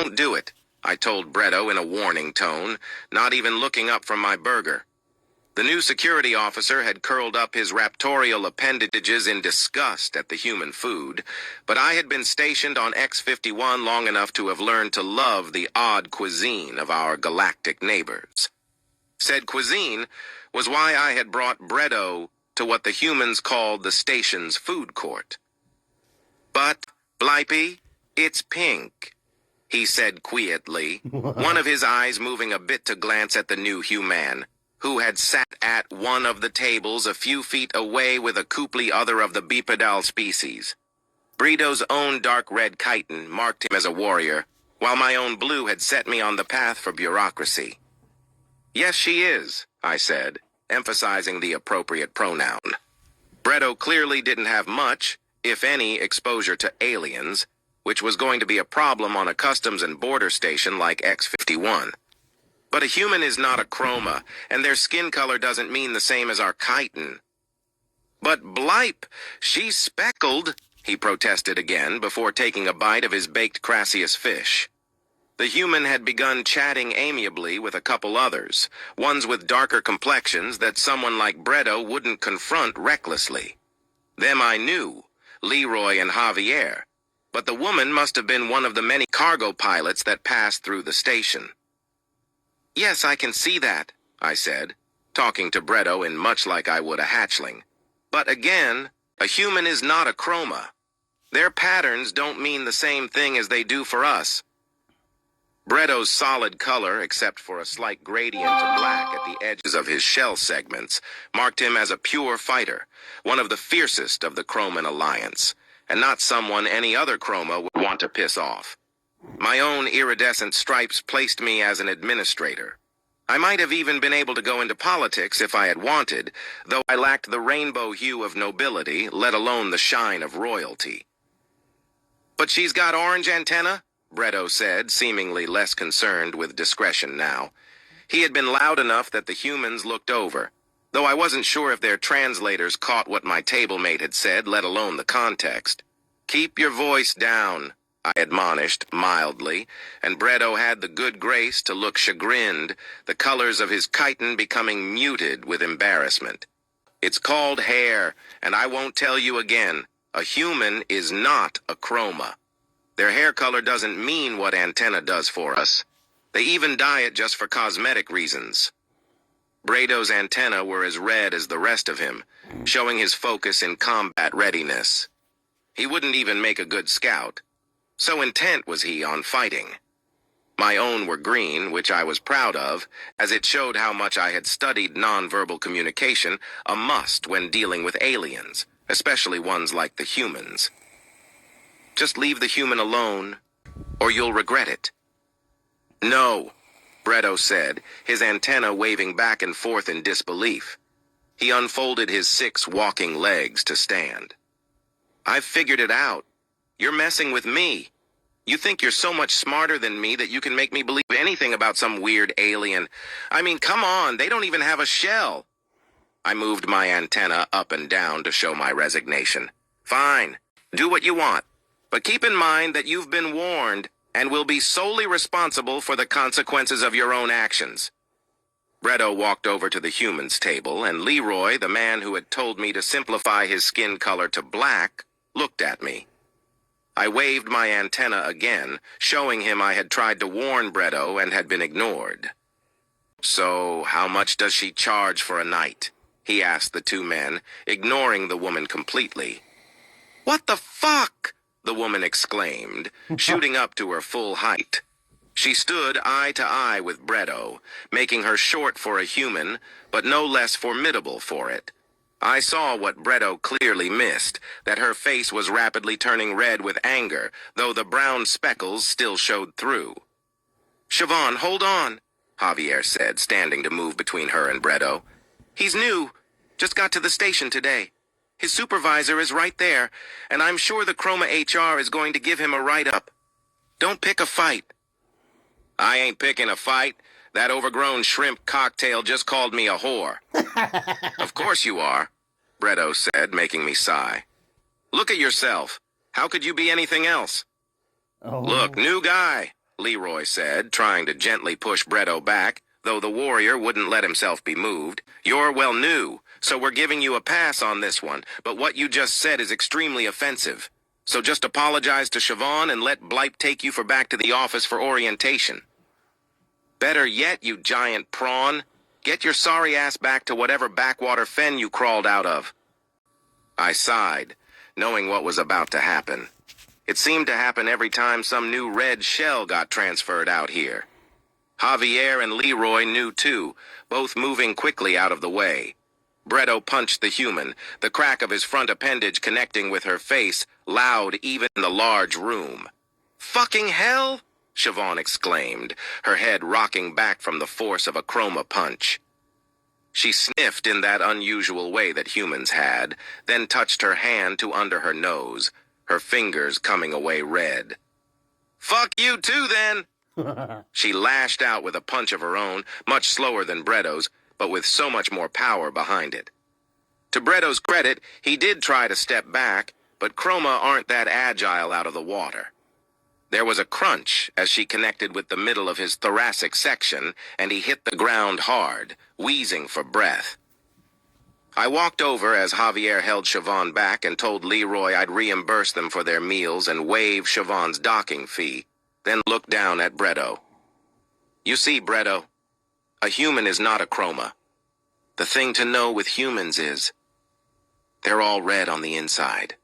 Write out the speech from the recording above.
Don't do it, I told Bretto in a warning tone, not even looking up from my burger. The new security officer had curled up his raptorial appendages in disgust at the human food, but I had been stationed on X-51 long enough to have learned to love the odd cuisine of our galactic neighbors. Said cuisine was why I had brought Bretto to what the humans called the station's food court. But, Blipey, it's pink, he said quietly, one of his eyes moving a bit to glance at the new human, who had sat at one of the tables a few feet away with a couply other of the bipedal species. Brito's own dark red chitin marked him as a warrior, while my own blue had set me on the path for bureaucracy. Yes, she is, I said, emphasizing the appropriate pronoun. Bretto clearly didn't have much, if any, exposure to aliens, which was going to be a problem on a customs and border station like X-51. But a human is not a chroma, and their skin color doesn't mean the same as our chitin. But Blipe, she's speckled, he protested again before taking a bite of his baked Crassius fish. The human had begun chatting amiably with a couple others, ones with darker complexions that someone like Bretto wouldn't confront recklessly. Them I knew, Leroy and Javier, but the woman must have been one of the many cargo pilots that passed through the station. Yes, I can see that, I said, talking to Bretto in much like I would a hatchling. But again, a human is not a chroma. Their patterns don't mean the same thing as they do for us. Bretto's solid color, except for a slight gradient to black at the edges of his shell segments, marked him as a pure fighter, one of the fiercest of the Chroman Alliance, and not someone any other chroma would want to piss off. My own iridescent stripes placed me as an administrator. I might have even been able to go into politics if I had wanted, though I lacked the rainbow hue of nobility, let alone the shine of royalty. But she's got orange antenna, Bretto said, seemingly less concerned with discretion now. He had been loud enough that the humans looked over, though I wasn't sure if their translators caught what my table-mate had said, let alone the context. Keep your voice down, I admonished mildly, and Bretto had the good grace to look chagrined, the colors of his chitin becoming muted with embarrassment. It's called hair, and I won't tell you again. A human is not a chroma. Their hair color doesn't mean what antenna does for us. They even dye it just for cosmetic reasons. Bretto's antennae were as red as the rest of him, showing his focus in combat readiness. He wouldn't even make a good scout. So intent was he on fighting. My own were green, which I was proud of, as it showed how much I had studied nonverbal communication, a must when dealing with aliens, especially ones like the humans. Just leave the human alone, or you'll regret it. No, Bretto said, his antenna waving back and forth in disbelief. He unfolded his 6 walking legs to stand. I've figured it out. You're messing with me. You think you're so much smarter than me that you can make me believe anything about some weird alien. I mean, come on, they don't even have a shell. I moved my antenna up and down to show my resignation. Fine, do what you want, but keep in mind that you've been warned and will be solely responsible for the consequences of your own actions. Bretto walked over to the humans' table, and Leroy, the man who had told me to simplify his skin color to black, looked at me. I waved my antenna again, showing him I had tried to warn Bretto and had been ignored. So, how much does she charge for a night? He asked the 2 men, ignoring the woman completely. What the fuck? The woman exclaimed, shooting up to her full height. She stood eye to eye with Bretto, making her short for a human, but no less formidable for it. I saw what Bretto clearly missed, that her face was rapidly turning red with anger, though the brown speckles still showed through. Siobhan, hold on, Javier said, standing to move between her and Bretto. He's new, just got to the station today. His supervisor is right there, and I'm sure the Chroma HR is going to give him a write-up. Don't pick a fight. I ain't picking a fight. That overgrown shrimp cocktail just called me a whore. Of course you are, Bretto said, making me sigh. Look at yourself. How could you be anything else? Oh. Look, new guy. Leroy said, trying to gently push Bretto back, though the warrior wouldn't let himself be moved. You're well new, so we're giving you a pass on this one, but what you just said is extremely offensive. So just apologize to Siobhan and let Blipe take you back to the office for orientation. Better yet, you giant prawn, get your sorry ass back to whatever backwater fen you crawled out of. I sighed, knowing what was about to happen. It seemed to happen every time some new red shell got transferred out here. Javier and Leroy knew too, both moving quickly out of the way. Bretto punched the human, the crack of his front appendage connecting with her face, loud even in the large room. "Fucking hell!" Siobhan exclaimed, her head rocking back from the force of a chroma punch. She sniffed in that unusual way that humans had, then touched her hand to under her nose, her fingers coming away red. "Fuck you too, then!" She lashed out with a punch of her own, much slower than Bretto's, but with so much more power behind it. To Bretto's credit, he did try to step back, but chroma aren't that agile out of the water. There was a crunch as she connected with the middle of his thoracic section, and he hit the ground hard, wheezing for breath. I walked over as Javier held Siobhan back and told Leroy I'd reimburse them for their meals and waive Siobhan's docking fee, then looked down at Bretto. "You see, Bretto, a human is not a chroma. The thing to know with humans is, they're all red on the inside."